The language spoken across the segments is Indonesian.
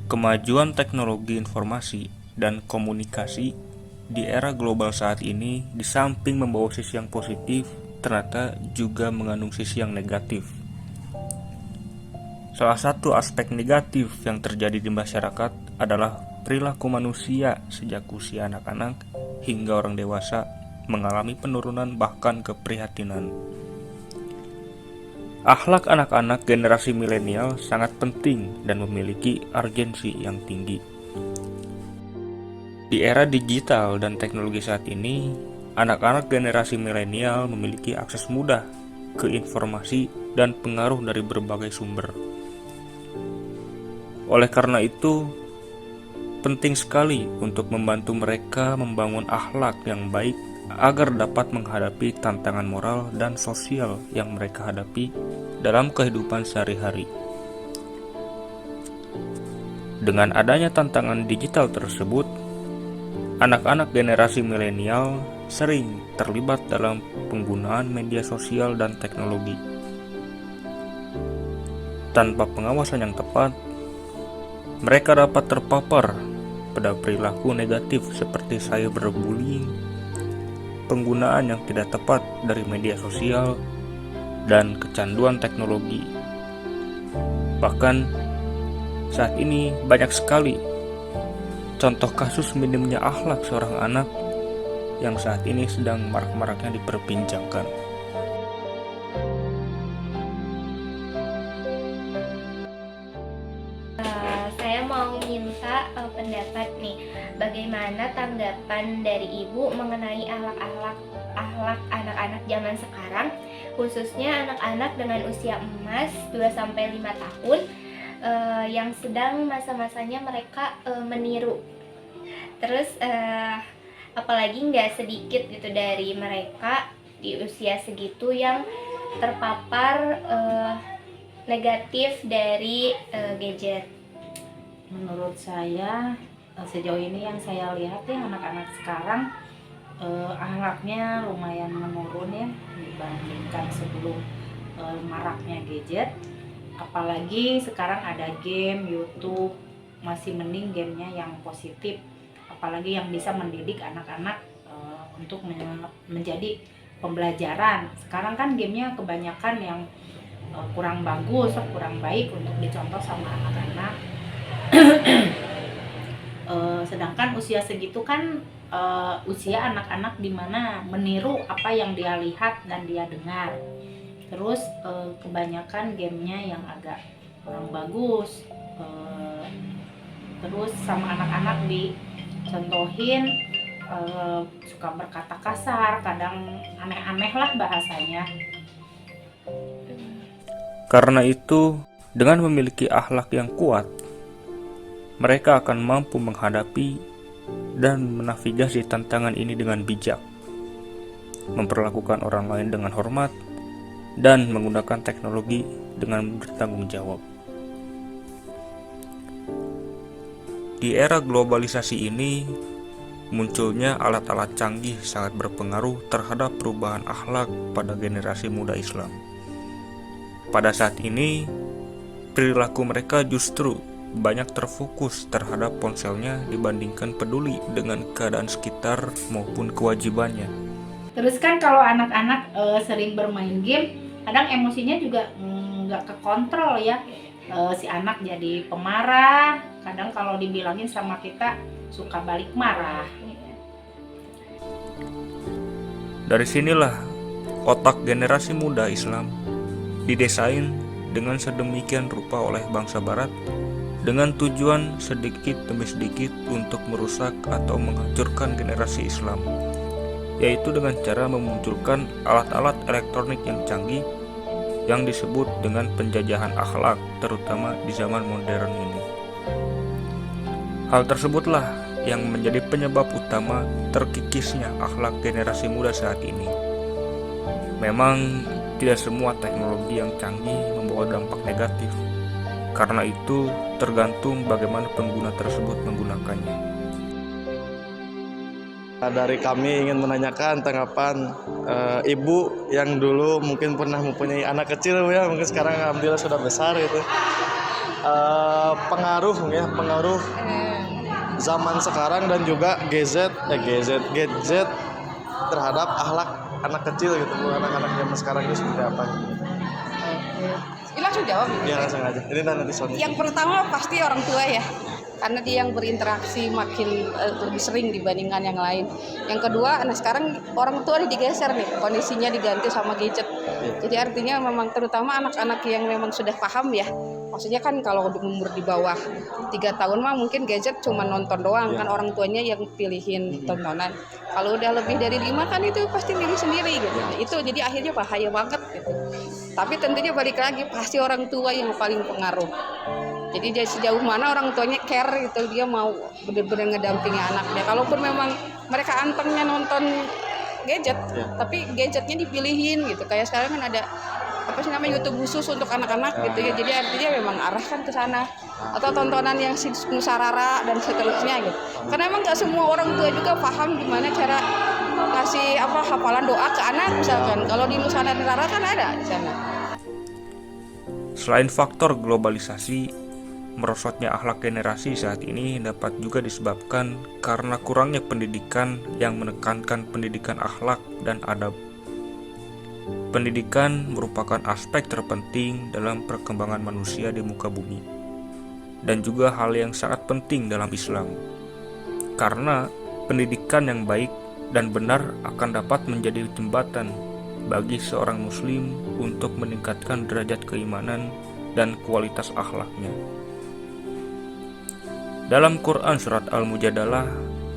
Kemajuan teknologi informasi dan komunikasi di era global saat ini, di samping membawa sisi yang positif, ternyata juga mengandung sisi yang negatif. Salah satu aspek negatif yang terjadi di masyarakat adalah perilaku manusia sejak usia anak-anak hingga orang dewasa mengalami penurunan bahkan keprihatinan. Akhlak anak-anak generasi milenial sangat penting dan memiliki urgensi yang tinggi. Di era digital dan teknologi saat ini, anak-anak generasi milenial memiliki akses mudah ke informasi dan pengaruh dari berbagai sumber. Oleh karena itu, penting sekali untuk membantu mereka membangun akhlak yang baik agar dapat menghadapi tantangan moral dan sosial yang mereka hadapi dalam kehidupan sehari-hari. Dengan adanya tantangan digital tersebut, anak-anak generasi milenial sering terlibat dalam penggunaan media sosial dan teknologi. Tanpa pengawasan yang tepat, mereka dapat terpapar pada perilaku negatif seperti cyberbullying, penggunaan yang tidak tepat dari media sosial, dan kecanduan teknologi. Bahkan saat ini banyak sekali contoh kasus minimnya akhlak seorang anak yang saat ini sedang marak-maraknya diperbincangkan. Saya mau minta pendapat nih, bagaimana tanggapan dari Ibu mengenai akhlak anak-anak zaman sekarang, khususnya anak-anak dengan usia emas 2-5 tahun yang sedang masa-masanya mereka meniru. Terus apalagi nggak sedikit gitu dari mereka di usia segitu yang terpapar negatif dari gadget. Menurut saya sejauh ini yang saya lihat ya, anak-anak sekarang akhlaknya lumayan menurun ya dibandingkan sebelum maraknya gadget. Apalagi sekarang ada game, YouTube, masih mending gamenya yang positif, apalagi yang bisa mendidik anak-anak untuk menjadi pembelajaran. Sekarang kan gamenya kebanyakan yang kurang bagus, kurang baik untuk dicontoh sama anak-anak. Sedangkan usia segitu kan usia anak-anak dimana meniru apa yang dia lihat dan dia dengar. Terus kebanyakan gamenya yang agak kurang bagus. Terus sama anak-anak dicontohin suka berkata kasar, kadang aneh-aneh lah bahasanya. Karena itu, dengan memiliki akhlak yang kuat, mereka akan mampu menghadapi dan menavigasi tantangan ini dengan bijak, memperlakukan orang lain dengan hormat, dan menggunakan teknologi dengan bertanggung jawab. Di era globalisasi ini, munculnya alat-alat canggih sangat berpengaruh terhadap perubahan akhlak pada generasi muda Islam. Pada saat ini, perilaku mereka justru banyak terfokus terhadap ponselnya dibandingkan peduli dengan keadaan sekitar maupun kewajibannya. Terus kan kalau anak-anak sering bermain game, kadang emosinya juga nggak kekontrol ya. Si anak jadi pemarah, kadang kalau dibilangin sama kita suka balik marah. Dari sinilah otak generasi muda Islam didesain dengan sedemikian rupa oleh bangsa barat dengan tujuan sedikit demi sedikit untuk merusak atau menghancurkan generasi Islam, yaitu dengan cara memunculkan alat-alat elektronik yang canggih yang disebut dengan penjajahan akhlak, terutama di zaman modern ini. Hal tersebutlah yang menjadi penyebab utama terkikisnya akhlak generasi muda saat ini. Memang tidak semua teknologi yang canggih membawa dampak negatif. Karena itu, tergantung bagaimana pengguna tersebut menggunakannya. Dari kami ingin menanyakan tanggapan ibu yang dulu mungkin pernah mempunyai anak kecil ya, mungkin sekarang alhamdulillah sudah besar gitu. pengaruh zaman sekarang dan juga gadget terhadap akhlak anak kecil gitu, anak-anak zaman sekarang ini seperti apa? Ini langsung jawab. Iya, langsung aja. Ini nanti Sony. Yang pertama pasti orang tua ya, karena dia yang berinteraksi makin lebih sering dibandingkan yang lain. Yang kedua, nah sekarang orang tua digeser nih, kondisinya diganti sama gadget. Jadi artinya memang terutama anak-anak yang memang sudah paham ya. Maksudnya kan kalau umur di bawah 3 tahun mah mungkin gadget cuma nonton doang, kan orang tuanya yang pilihin tontonan. Kalau udah lebih dari 5 kan itu pasti milih sendiri gitu. Nah, itu jadi akhirnya bahaya banget gitu. Tapi tentunya balik lagi pasti orang tua yang paling pengaruh. Jadi dari sejauh mana orang tuanya care gitu, dia mau benar-benar ngedampingi anaknya. Kalaupun memang mereka antengnya nonton gadget, tapi gadgetnya dipilihin gitu. Kayak sekarang kan ada YouTube khusus untuk anak-anak gitu ya. Jadi artinya memang arahkan ke sana. Atau tontonan yang musarara dan seterusnya gitu. Karena emang nggak semua orang tua juga paham gimana cara ngasih hafalan doa ke anak misalkan. Kalau di musarara kan ada di sana. Selain faktor globalisasi, merosotnya akhlak generasi saat ini dapat juga disebabkan karena kurangnya pendidikan yang menekankan pendidikan akhlak dan adab. Pendidikan merupakan aspek terpenting dalam perkembangan manusia di muka bumi, dan juga hal yang sangat penting dalam Islam. Karena pendidikan yang baik dan benar akan dapat menjadi jembatan bagi seorang muslim untuk meningkatkan derajat keimanan dan kualitas akhlaknya. Dalam Quran surat Al-Mujadalah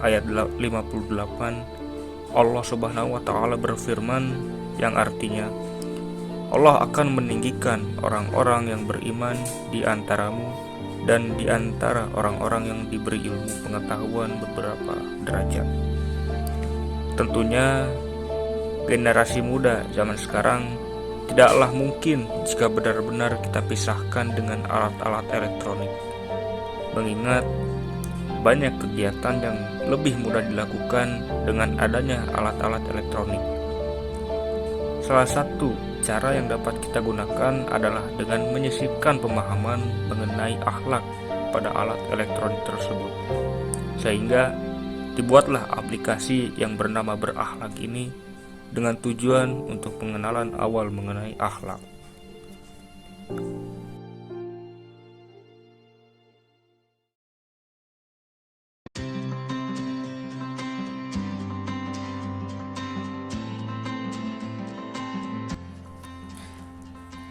ayat 58, Allah Subhanahu wa taala berfirman yang artinya, Allah akan meninggikan orang-orang yang beriman di antaramu dan di antara orang-orang yang diberi ilmu pengetahuan beberapa derajat. Tentunya generasi muda zaman sekarang tidaklah mungkin jika benar-benar kita pisahkan dengan alat-alat elektronik. Mengingat banyak kegiatan yang lebih mudah dilakukan dengan adanya alat-alat elektronik. Salah satu cara yang dapat kita gunakan adalah dengan menyisipkan pemahaman mengenai akhlak pada alat elektronik tersebut. Sehingga dibuatlah aplikasi yang bernama Berakhlak ini dengan tujuan untuk pengenalan awal mengenai akhlak.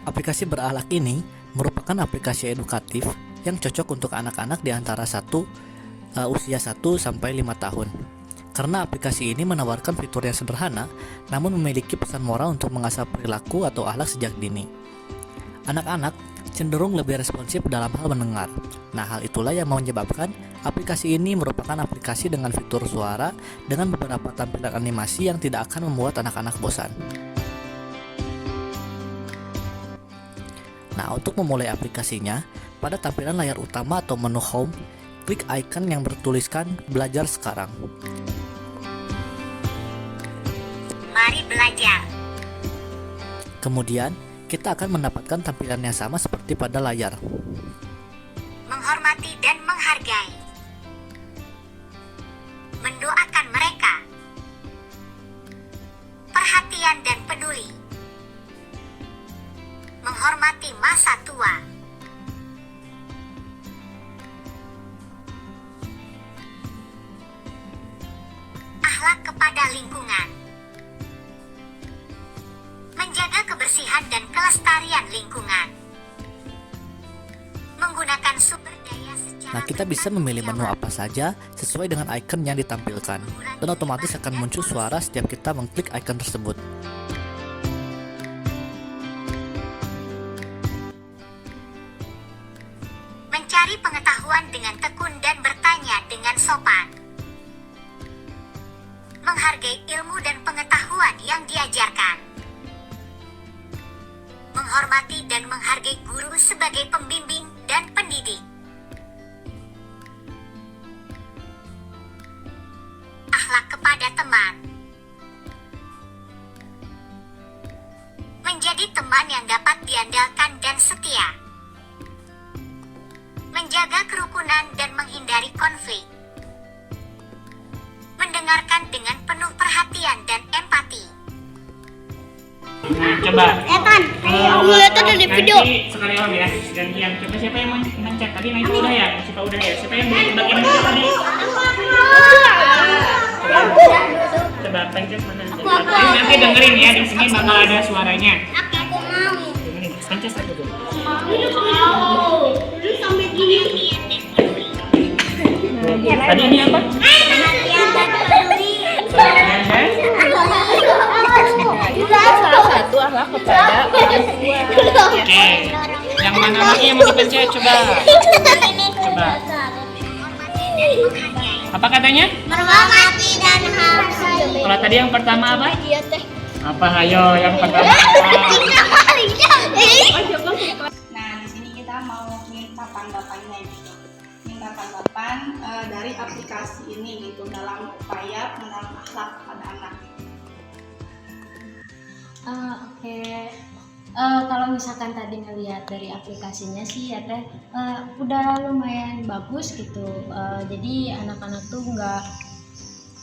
Aplikasi Berakhlak ini merupakan aplikasi edukatif yang cocok untuk anak-anak di antara usia 1 sampai 5 tahun. Karena aplikasi ini menawarkan fitur yang sederhana namun memiliki pesan moral untuk mengasah perilaku atau akhlak sejak dini. Anak-anak cenderung lebih responsif dalam hal mendengar. Nah, hal itulah yang menyebabkan aplikasi ini merupakan aplikasi dengan fitur suara dengan beberapa tampilan animasi yang tidak akan membuat anak-anak bosan. Nah, untuk memulai aplikasinya, pada tampilan layar utama atau menu home, klik icon yang bertuliskan belajar sekarang. Mari belajar. Kemudian, kita akan mendapatkan tampilan yang sama seperti pada layar. Menghormati dan menghargai. Mendoakan mereka. Perhatian dan peduli. Menghormati masa tua. Akhlak kepada lingkungan. Menjaga kebersihan dan kelestarian lingkungan. Menggunakan sumber daya secara Nah, kita bisa memilih menu apa saja sesuai dengan icon yang ditampilkan, dan otomatis akan muncul suara setiap kita mengklik icon tersebut. mencari pengetahuan dengan tekun dan bertanya dengan sopan. Menghargai ilmu dan pengetahuan yang diajarkan. Menghormati dan menghargai guru sebagai pembimbing dan pendidik. Akhlak kepada teman. Menjadi teman yang dapat diandalkan dan setia. menjaga kerukunan dan menghindari konflik. Mendengarkan dengan penuh perhatian dan empati. Nah, coba. Aku lihat ada di video. Nanti sekali om ya, gantian. Coba siapa yang mencet tadi? Nah itu udah ya, siapa udah ya? Siapa yang bagian itu tadi? Coba pencet mana? Nanti dengerin ya, di sini bakal ada suaranya. Aku mau. Dengerin, pencet satu dulu. Lu sampai gini. Tadi ini apa? Salah satu akhlak kepada orang tua. Oke, yang mana lagi yang mau dipencet? Coba. Coba. Apa katanya? Menghormati dan hargai. Kalau tadi yang pertama apa? Iya teh. Apa? Ayo, yang pertama apa? Nah, di sini kita mau minta tanggapannya gitu. Minta tanggapan dari aplikasi ini gitu dalam upaya menanam akhlak pada anak. Oke. Kalau misalkan tadi ngelihat dari aplikasinya sih ya teh udah lumayan bagus gitu. Jadi anak-anak tuh nggak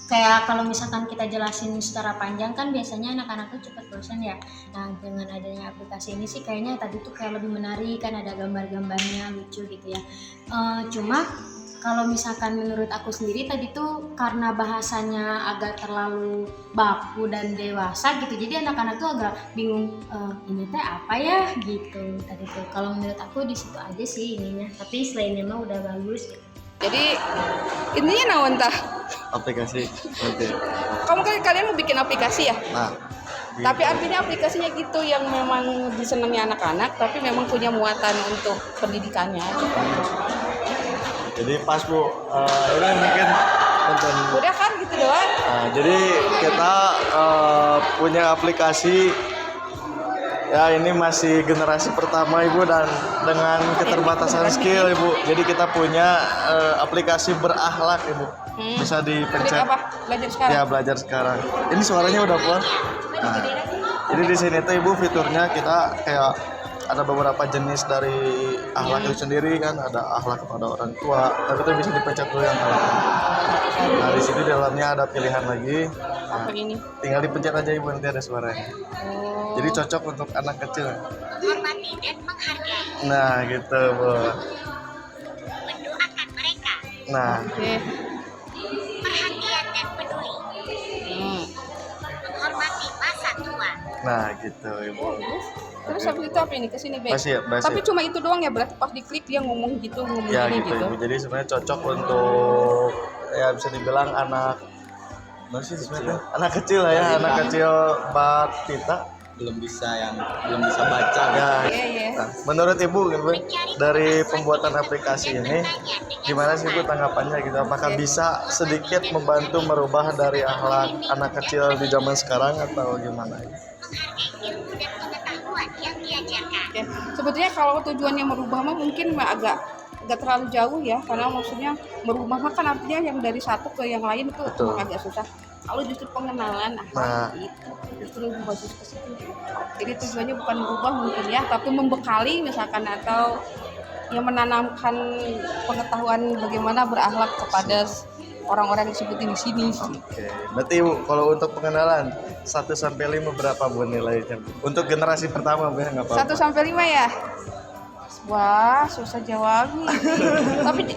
kayak kalau misalkan kita jelasin secara panjang kan biasanya anak-anak tuh cepet bosan ya. Nah dengan adanya aplikasi ini sih kayaknya tadi tuh kayak lebih menarik kan, ada gambar-gambarnya lucu gitu ya. Cuma kalau misalkan menurut aku sendiri tadi tuh karena bahasanya agak terlalu baku dan dewasa gitu, jadi anak-anak tuh agak bingung ini teh apa ya gitu tadi tuh. Kalau menurut aku di situ aja sih ininya, tapi selainnya mah udah bagus gitu. Jadi intinya naon tah? Aplikasi nanti. Kamu kan kalian mau bikin aplikasi ya? Nah, Tapi artinya aplikasinya gitu yang memang disenangi anak-anak, tapi memang punya muatan untuk pendidikannya. jadi pas Bu, ini mungkin nonton. Udah kan gitu doang. Nah, jadi kita punya aplikasi. Ya ini masih generasi pertama Ibu dan dengan keterbatasan skill Ibu. Jadi kita punya aplikasi berakhlak Ibu. Bisa dipencet. Apa? Belajar sekarang. Ya belajar sekarang. Ini suaranya udah keluar. Nah, jadi di sini tuh Ibu fiturnya kita kayak ada beberapa jenis dari akhlak itu sendiri kan, ada akhlak kepada orang tua. Tapi itu bisa dipencet dulu yang akhlak. Nah di sini dalamnya ada pilihan lagi. Nah, Apa ini? tinggal dipencet aja Ibu, nanti ada suaranya. Jadi cocok untuk anak kecil. Menghormati dan menghargai. Nah gitu Bu. Mendoakan mereka. Nah Oke. Perhatian dan peduli. Menghormati masa tua. nah gitu Ibu. Terus habis itu apa ini? Kesini baik. Masih ya, masih. Tapi cuma itu doang ya, berarti pas diklik dia ngomong gitu, ngomong Ya gini gitu gitu. Ibu. Jadi sebenarnya cocok untuk ya bisa dibilang anak masih sebenarnya anak kecil lah ya, anak kecil batita belum bisa baca ya. Iya, iya. Nah, menurut Ibu gitu, dari pembuatan aplikasi ini gimana sih Bu tanggapannya gitu? Apakah bisa sedikit membantu merubah dari akhlak anak kecil di zaman sekarang atau gimana? Menghargai ilmu dan pengetahuan yang diajarkan. Oke. Sebetulnya kalau tujuannya merubah mah mungkin mah agak terlalu jauh ya, karena maksudnya merubah mah kan artinya yang dari satu ke yang lain itu Betul. agak susah. Kalau justru pengenalan Nah. itu justru lebih bagus ke situ. Jadi tujuannya bukan merubah mungkin ya, tapi membekali misalkan atau yang menanamkan pengetahuan bagaimana berakhlak kepada orang-orang yang disebutin di sini. Oke, berarti Bu, kalau untuk pengenalan 1 sampai 5 berapa Bu nilainya? Untuk generasi pertama Bu ya nggak apa-apa. 1 sampai 5 ya? Wah, susah jawabnya. Tapi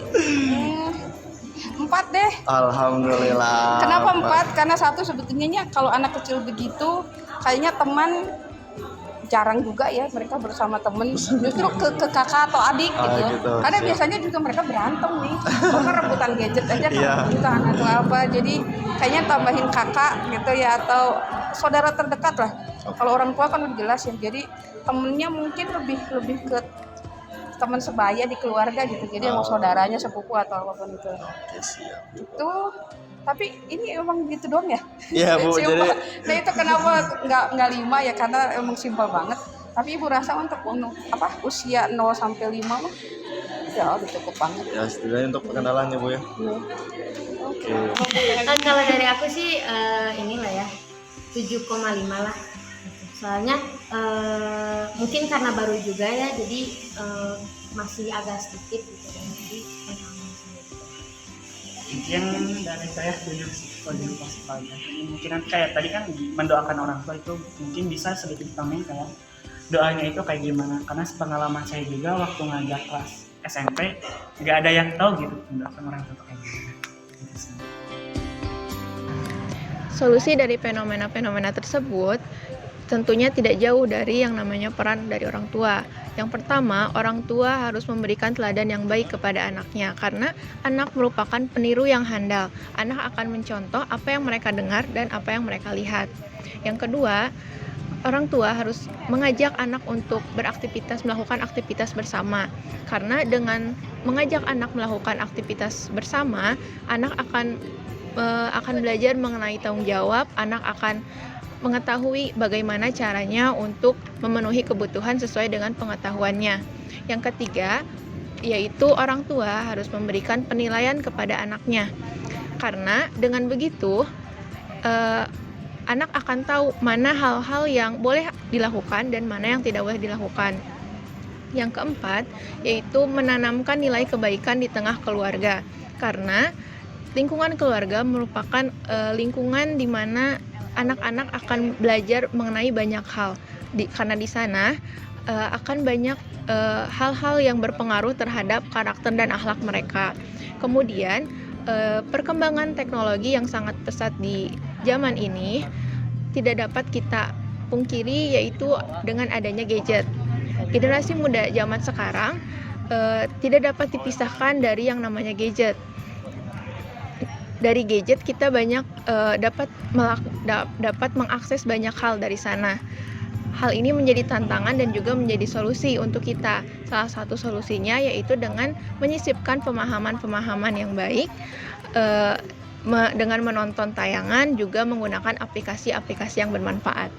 4 deh. Alhamdulillah. Kenapa 4? Karena satu sebetulnya kalau anak kecil begitu kayaknya teman jarang juga ya mereka bersama temen, justru ke kakak atau adik gitu. Gitu, Karena siap. biasanya juga mereka berantem nih, bahkan rebutan gadget aja kan Iya. rebutan atau apa. Jadi kayaknya tambahin kakak gitu ya atau saudara terdekat lah. Kalau orang tua kan udah jelas ya. Jadi temennya mungkin lebih ke teman sebaya di keluarga gitu. Jadi mau saudaranya, sepupu atau apapun itu. Oke, siap. Itu tapi ini emang gitu doang ya? Iya Bu, Simpel. jadi Nah itu kenapa nggak 5 ya, karena emang simpel banget. Tapi Ibu rasa untuk usia 0 sampai 5 mah ya udah cukup banget. ya setidaknya untuk pengenalannya Bu ya. Oke. Kalau dari aku sih inilah ya 7,5 lah. Soalnya mungkin karena baru juga ya, jadi masih agak sedikit gitu kan, jadi pengalaman saya gitu. Yang dari saya setuju sih kalau di edukasi keluarga. Jadi mungkin nanti kayak tadi kan mendoakan orang tua itu mungkin bisa sedikit tambahin kayak doanya itu kayak gimana. Karena pengalaman saya juga waktu ngajar kelas SMP nggak ada yang tahu gitu mendoakan orang tua kayak gimana. Gitu sih. Solusi dari fenomena-fenomena tersebut tentunya tidak jauh dari yang namanya peran dari orang tua. Yang pertama, orang tua harus memberikan teladan yang baik kepada anaknya karena anak merupakan peniru yang handal. Anak akan mencontoh apa yang mereka dengar dan apa yang mereka lihat. Yang kedua, orang tua harus mengajak anak untuk melakukan aktivitas bersama. Karena dengan mengajak anak melakukan aktivitas bersama, anak akan belajar mengenai tanggung jawab, anak akan mengetahui bagaimana caranya untuk memenuhi kebutuhan sesuai dengan pengetahuannya. Yang ketiga, yaitu orang tua harus memberikan penilaian kepada anaknya. Karena dengan begitu, anak akan tahu mana hal-hal yang boleh dilakukan dan mana yang tidak boleh dilakukan. Yang keempat, yaitu menanamkan nilai kebaikan di tengah keluarga. Karena lingkungan keluarga merupakan lingkungan di mana anak-anak akan belajar mengenai banyak hal. Karena di sana akan banyak hal-hal yang berpengaruh terhadap karakter dan akhlak mereka. Kemudian perkembangan teknologi yang sangat pesat di zaman ini tidak dapat kita pungkiri, yaitu dengan adanya gadget. Generasi muda zaman sekarang tidak dapat dipisahkan dari yang namanya gadget. Dari gadget kita banyak dapat mengakses banyak hal dari sana. Hal ini menjadi tantangan dan juga menjadi solusi untuk kita. Salah satu solusinya yaitu dengan menyisipkan pemahaman-pemahaman yang baik dengan menonton tayangan, juga menggunakan aplikasi-aplikasi yang bermanfaat.